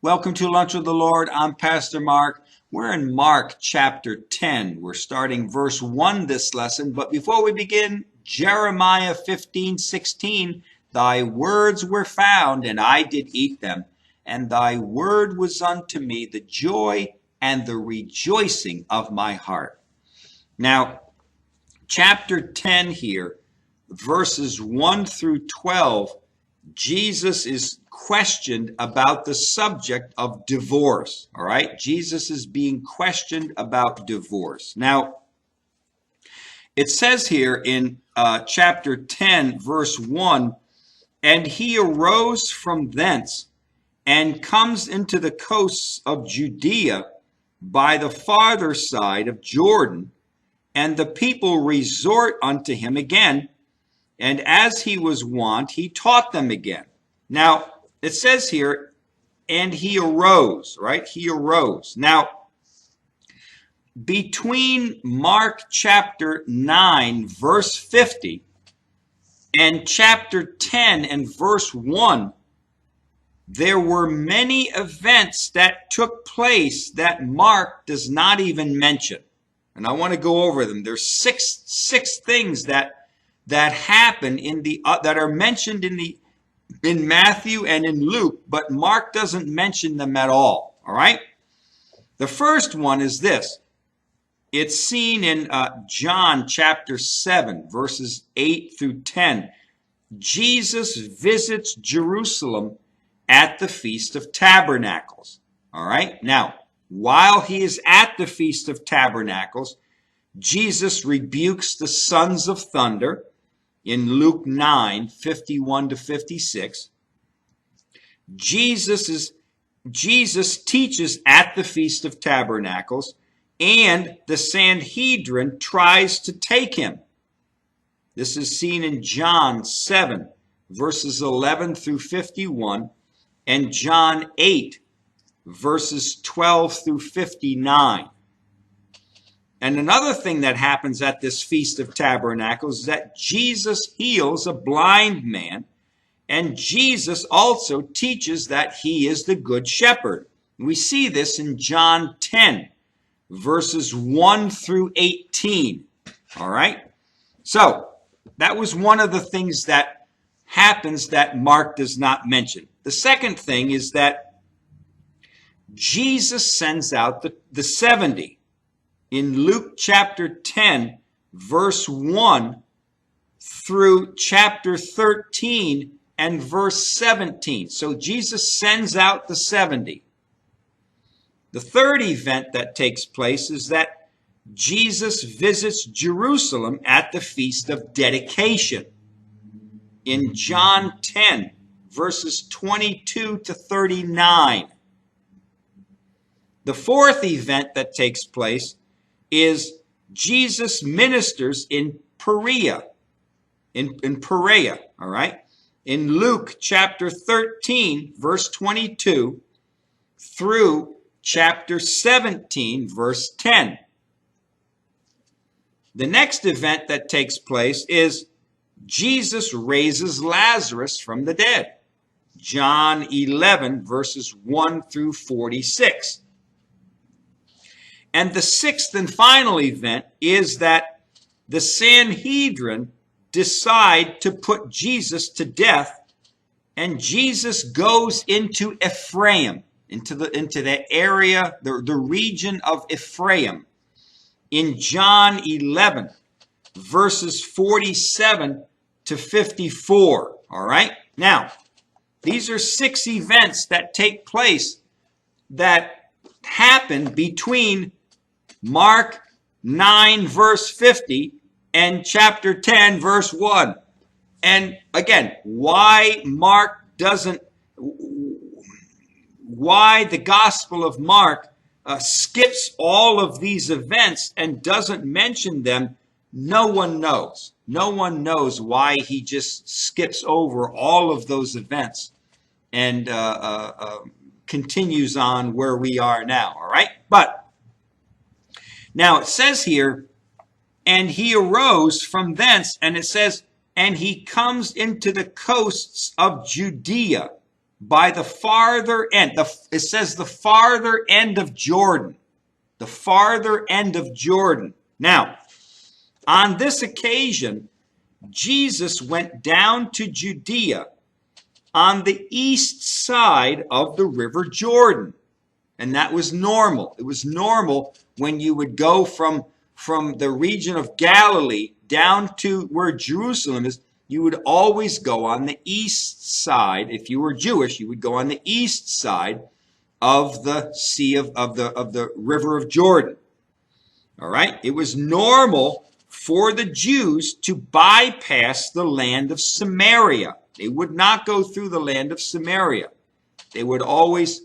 Welcome to Lunch with the Lord. I'm Pastor Mark. We're in Mark chapter 10. We're starting verse 1 this lesson. But before we begin, Jeremiah 15:16, thy words were found, and I did eat them. And thy word was unto me the joy and the rejoicing of my heart. Now, chapter 10 here, verses 1 through 12, Jesus is questioned about the subject of divorce. All right? Jesus is being questioned about divorce. Now, it says here in chapter 10, verse 1, and he arose from thence and comes into the coasts of Judea by the farther side of Jordan, and the people resort unto him again, and as he was wont, he taught them again. Now, it says here, and he arose, right? He arose. Now, between Mark chapter 9, verse 50, and chapter 10 and verse 1, there were many events that took place that Mark does not even mention. And I want to go over them. There's six things that happen that are mentioned in Matthew and in Luke, but Mark doesn't mention them at all. All right? The first one is this. It's seen in John chapter 7, verses 8 through 10. Jesus visits Jerusalem at the Feast of Tabernacles. All right? Now, while he is at the Feast of Tabernacles, Jesus rebukes the sons of thunder in Luke 9, 51 to 56. Jesus teaches at the Feast of Tabernacles, and the Sanhedrin tries to take him. This is seen in John 7, verses 11 through 51, and John 8, verses 12 through 59. And another thing that happens at this Feast of Tabernacles is that Jesus heals a blind man, and Jesus also teaches that he is the good shepherd. We see this in John 10, verses 1 through 18. All right? So, that was one of the things that happens that Mark does not mention. The second thing is that Jesus sends out the 70. In Luke chapter 10, verse 1 through chapter 13 and verse 17. So Jesus sends out the 70. The third event that takes place is that Jesus visits Jerusalem at the Feast of Dedication. In John 10, verses 22 to 39. The fourth event that takes place is Jesus ministers in Perea, in Perea, all right? In Luke chapter 13, verse 22 through chapter 17, verse 10. The next event that takes place is Jesus raises Lazarus from the dead. John 11, verses 1 through 46. And the sixth and final event is that the Sanhedrin decide to put Jesus to death, and Jesus goes into Ephraim, into the area, the region of Ephraim, in John 11, verses 47 to 54. All right? Now, these are six events that take place that happen between Mark 9, verse 50, and chapter 10, verse 1. And again, why the Gospel of Mark skips all of these events and doesn't mention them, no one knows. No one knows why he just skips over all of those events and continues on where we are now, all right? But now it says here, and he arose from thence, and it says, and he comes into the coasts of Judea. by the farther end. It says the farther end of Jordan. The farther end of Jordan. Now, on this occasion, Jesus went down to Judea on the east side of the river Jordan. And that was normal. It was normal when you would go from the region of Galilee down to where Jerusalem is. You would always go on the east side. If you were Jewish, you would go on the east side of the the river of Jordan. All right? It was normal for the Jews to bypass the land of Samaria. They would not go through the land of Samaria. They would always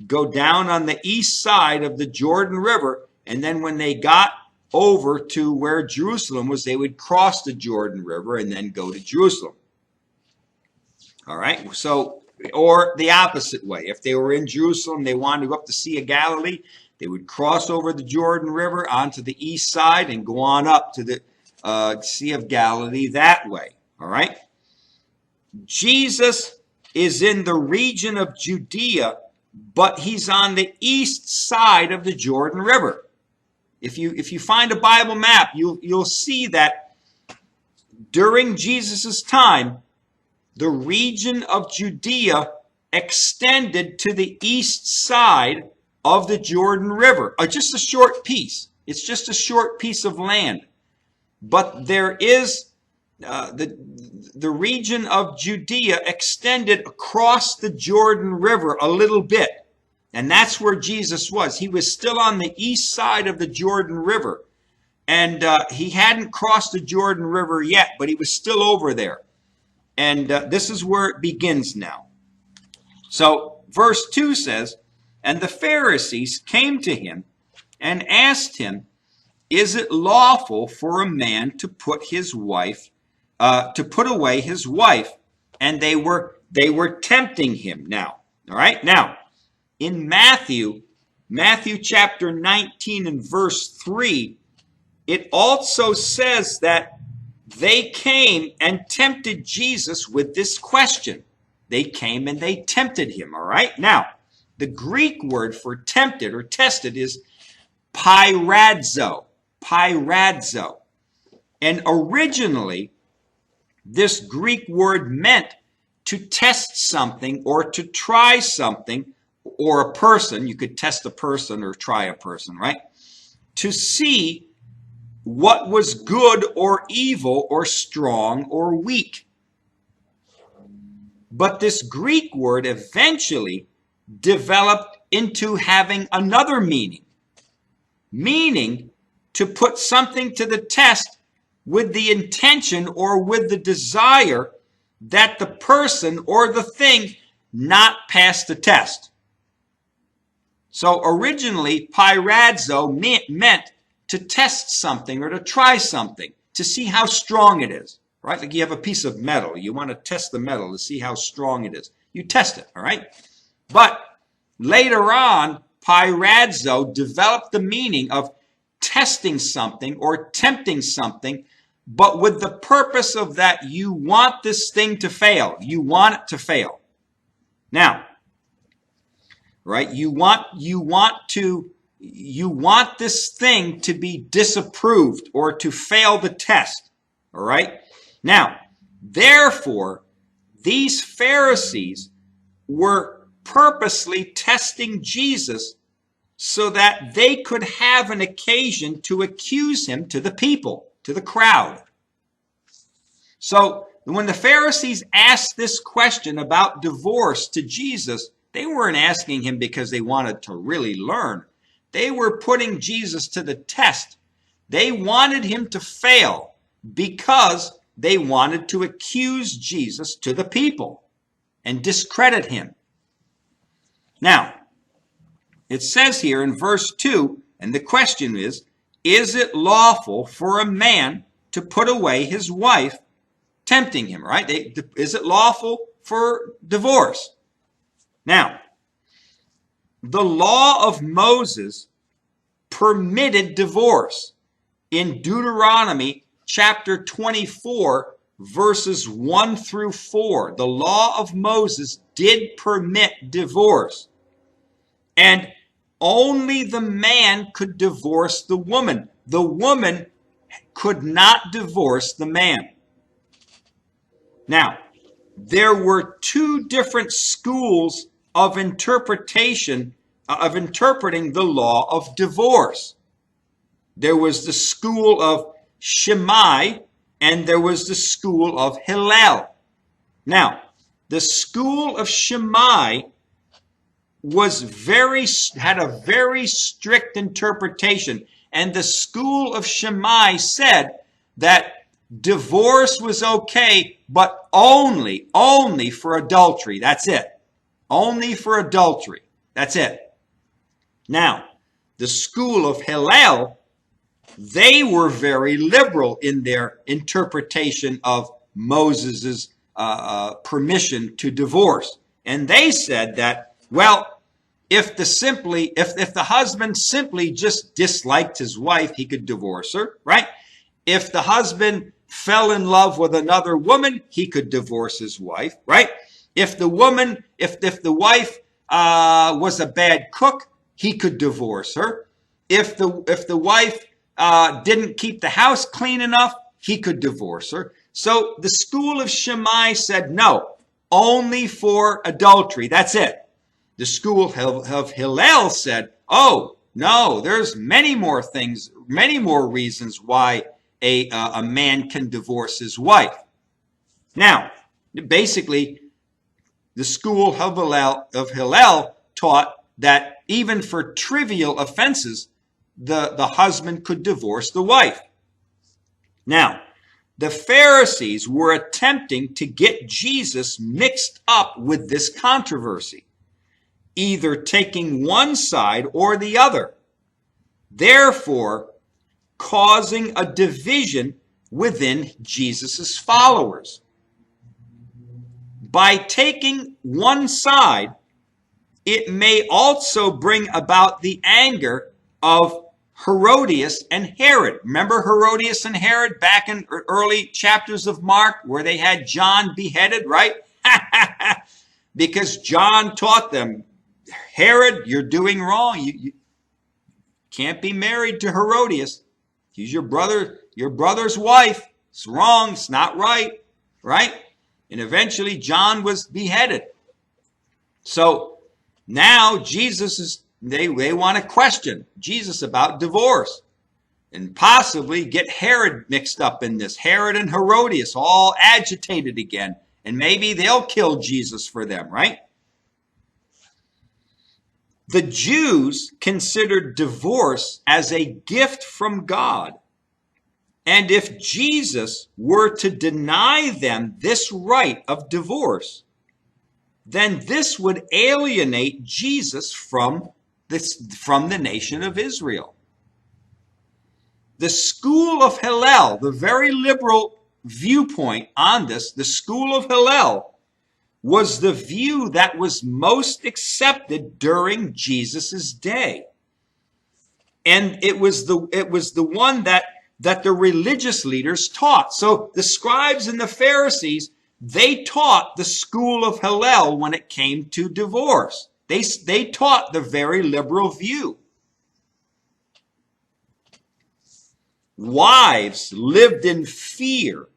go down on the east side of the Jordan River, and then when they got over to where Jerusalem was, they would cross the Jordan River and then go to Jerusalem. All right? So, or the opposite way. If they were in Jerusalem, they wanted to go up the Sea of Galilee, they would cross over the Jordan River onto the east side and go on up to the Sea of Galilee that way. All right? Jesus is in the region of Judea, but he's on the east side of the Jordan River. If you find a Bible map, you'll see that during Jesus' time, the region of Judea extended to the east side of the Jordan River. Just a short piece. It's just a short piece of land. But there is the region of Judea extended across the Jordan River a little bit. And that's where Jesus was. He was still on the east side of the Jordan River. And he hadn't crossed the Jordan River yet, but he was still over there. And this is where it begins now. So verse 2 says, "And the Pharisees came to him and asked him, 'Is it lawful for a man to put away his wife?' And they were tempting him now. All right? Now, in Matthew chapter 19 and verse 3, it also says that they came and tempted Jesus with this question. They came and they tempted him, all right? Now, the Greek word for tempted or tested is pyradzo. Pyradzo. And originally, this Greek word meant to test something or to try something, or a person. You could test a person or try a person, right? To see what was good or evil or strong or weak. But this Greek word eventually developed into having another meaning. Meaning to put something to the test with the intention or with the desire that the person or the thing not pass the test. So originally, pyradzo meant to test something or to try something, to see how strong it is, right? Like you have a piece of metal. You want to test the metal to see how strong it is. You test it, all right? But later on, pyradzo developed the meaning of testing something or tempting something, but with the purpose of that you want this thing to fail. You want it to fail. Now, right? You want this thing to be disapproved or to fail the test. All right? Now, therefore, these Pharisees were purposely testing Jesus so that they could have an occasion to accuse him to the people, to the crowd. So when the Pharisees asked this question about divorce to Jesus, they weren't asking him because they wanted to really learn. They were putting Jesus to the test. They wanted him to fail because they wanted to accuse Jesus to the people and discredit him. Now, it says here in verse 2, and the question is it lawful for a man to put away his wife, tempting him, right? Is it lawful for divorce? Now, the law of Moses permitted divorce. In Deuteronomy chapter 24, verses 1 through 4, the law of Moses did permit divorce. And only the man could divorce the woman. The woman could not divorce the man. Now, there were two different schools of interpreting the law of divorce. There was the school of Shammai, and there was the school of Hillel. Now, the school of Shammai had a very strict interpretation, and the school of Shammai said that divorce was okay, but only for adultery. That's it. Only for adultery. That's it. Now, the school of Hillel, they were very liberal in their interpretation of Moses's permission to divorce. And they said that, well, if the husband simply just disliked his wife, he could divorce her, right? If the husband fell in love with another woman, he could divorce his wife, right? If the wife was a bad cook, he could divorce her. If the wife didn't keep the house clean enough, he could divorce her. So the school of Shammai said no, only for adultery. That's it. The school of Hillel said, oh, no, there's many more things, many more reasons why a man can divorce his wife. Now, basically, the school of Hillel taught that even for trivial offenses, the husband could divorce the wife. Now, the Pharisees were attempting to get Jesus mixed up with this controversy, either taking one side or the other, therefore causing a division within Jesus' followers. By taking one side, it may also bring about the anger of Herodias and Herod. Remember Herodias and Herod back in early chapters of Mark where they had John beheaded, right? Because John taught them, Herod, you're doing wrong. You can't be married to Herodias. She's your brother's wife. It's wrong. It's not right, right? And eventually John was beheaded. So now they want to question Jesus about divorce and possibly get Herod mixed up in this. Herod and Herodias all agitated again. And maybe they'll kill Jesus for them, right? The Jews considered divorce as a gift from God. And if Jesus were to deny them this right of divorce, then this would alienate Jesus from the nation of Israel. The school of Hillel, the very liberal viewpoint on this, the school of Hillel, was the view that was most accepted during Jesus' day. And it was the one that the religious leaders taught. So the scribes and the Pharisees, they taught the school of Hillel when it came to divorce. They taught the very liberal view. Wives lived in fear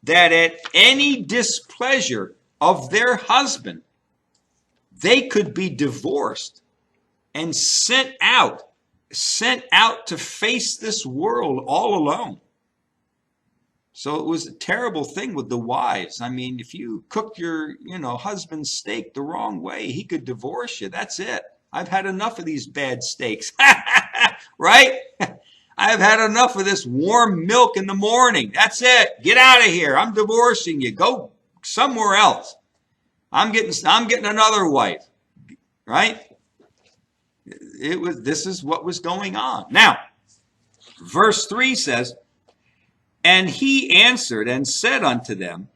that at any displeasure of their husband, they could be divorced and sent out to face this world all alone. So it was a terrible thing with the wives. I mean, if you cooked your, husband's steak the wrong way, he could divorce you. That's it. I've had enough of these bad steaks. Right? I've had enough of this warm milk in the morning. That's it. Get out of here. I'm divorcing you. Go somewhere else. I'm getting another wife. Right? This is what was going on. Now, verse 3 says, and he answered and said unto them,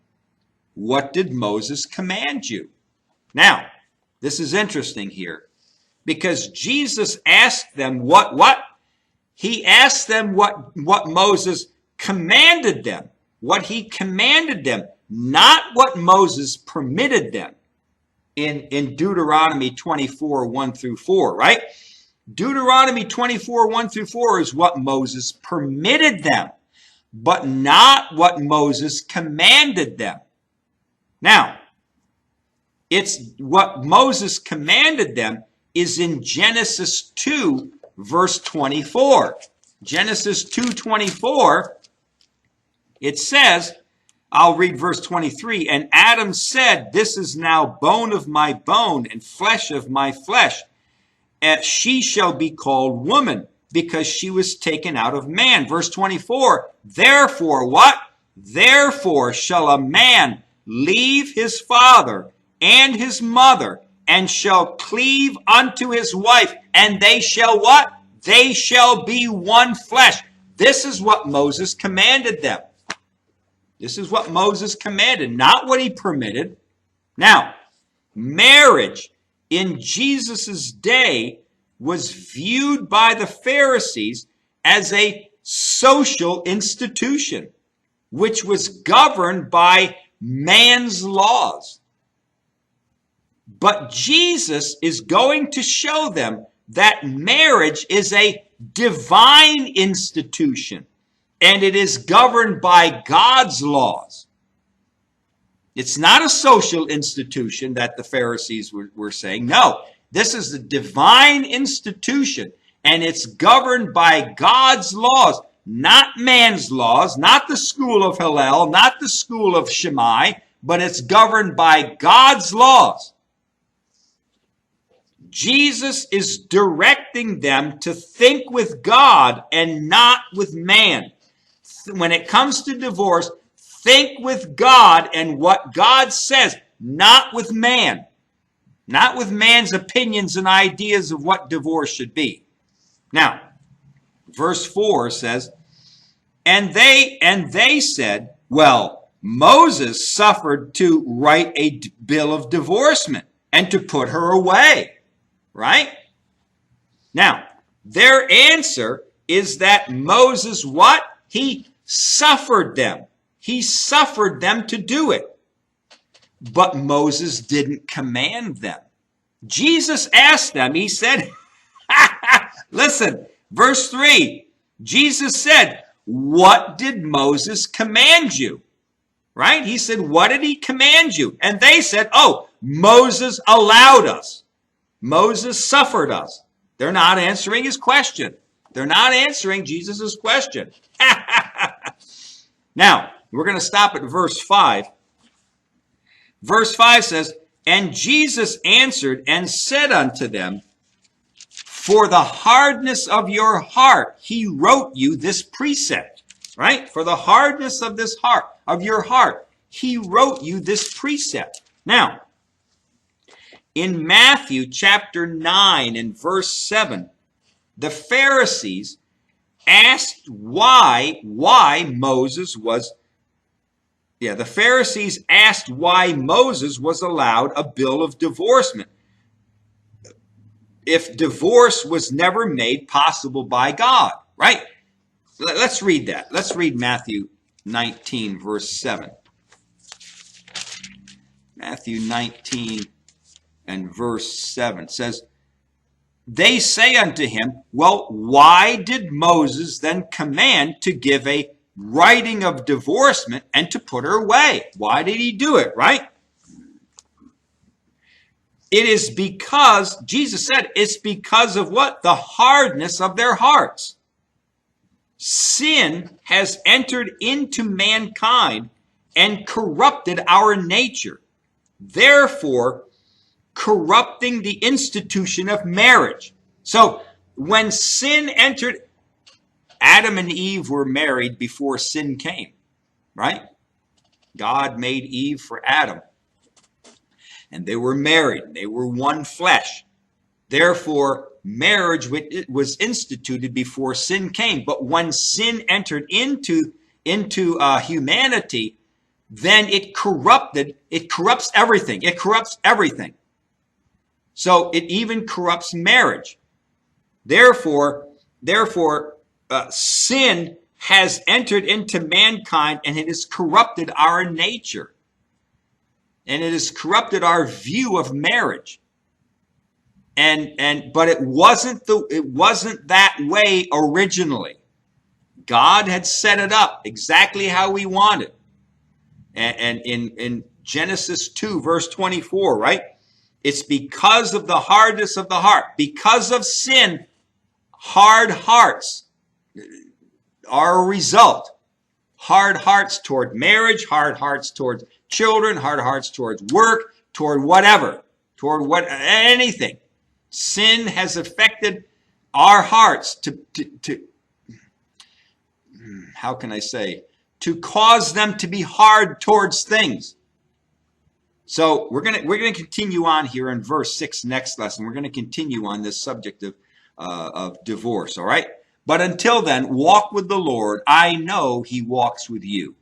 what did Moses command you? Now, this is interesting here, because Jesus asked them what? He asked them what Moses commanded them. what he commanded them, not what Moses permitted them in Deuteronomy 24, 1 through 4, right? Deuteronomy 24, 1 through 4 is what Moses permitted them, but not what Moses commanded them. Now, it's what Moses commanded them is in Genesis 2, verse 24. Genesis 2:24, it says, I'll read verse 23, and Adam said, this is now bone of my bone and flesh of my flesh. And she shall be called woman, because she was taken out of man. Verse 24, therefore, what? Therefore shall a man leave his father and his mother, and shall cleave unto his wife, and they shall what? They shall be one flesh. This is what Moses commanded them. This is what Moses commanded, not what he permitted. Now, marriage in Jesus' day was viewed by the Pharisees as a social institution, which was governed by man's laws. But Jesus is going to show them that marriage is a divine institution, and it is governed by God's laws. It's not a social institution that the Pharisees were saying. No, this is a divine institution, and it's governed by God's laws, not man's laws, not the school of Hillel, not the school of Shammai, but it's governed by God's laws. Jesus is directing them to think with God and not with man. When it comes to divorce, think with God and what God says, not with man. Not with man's opinions and ideas of what divorce should be. Now, verse 4 says, and they said, well, Moses suffered to write a bill of divorcement and to put her away. Right? Now, their answer is that Moses, what? He suffered them. He suffered them to do it. But Moses didn't command them. Jesus asked them, he said, listen, verse 3, Jesus said, what did Moses command you? Right? He said, what did he command you? And they said, oh, Moses allowed us. Moses suffered us. They're not answering his question. They're not answering Jesus' question. Now, we're going to stop at verse 5. Verse 5 says, and Jesus answered and said unto them, for the hardness of your heart, he wrote you this precept. Right? For the hardness of this heart, of your heart, he wrote you this precept. Now, in Matthew chapter 9 and verse 7, the Pharisees asked why Moses was allowed a bill of divorcement if divorce was never made possible by God, right? Let's read that. Let's read Matthew 19 verse 7. Matthew 19 and verse 7 says, they say unto him, well, why did Moses then command to give a writing of divorcement and to put her away? Why did he do it, right? It is because, Jesus said, it's because of what? The hardness of their hearts. Sin has entered into mankind and corrupted our nature. Therefore, corrupting the institution of marriage. So when sin entered, Adam and Eve were married before sin came, right? God made Eve for Adam. And they were married. They were one flesh. Therefore, marriage was instituted before sin came. But when sin entered into humanity, then it corrupts everything. It corrupts everything. So it even corrupts marriage. Therefore, sin has entered into mankind, and it has corrupted our nature. And it has corrupted our view of marriage. But it wasn't that way originally. God had set it up exactly how we wanted. And in Genesis 2, verse 24, right? It's because of the hardness of the heart. Because of sin, hard hearts are a result. Hard hearts toward marriage, hard hearts toward children, hard hearts towards work, toward whatever, anything. Sin has affected our hearts to how can I say, to cause them to be hard towards things. So we're gonna continue on here in verse 6 next lesson. We're gonna continue on this subject of divorce. All right. But until then, walk with the Lord. I know He walks with you.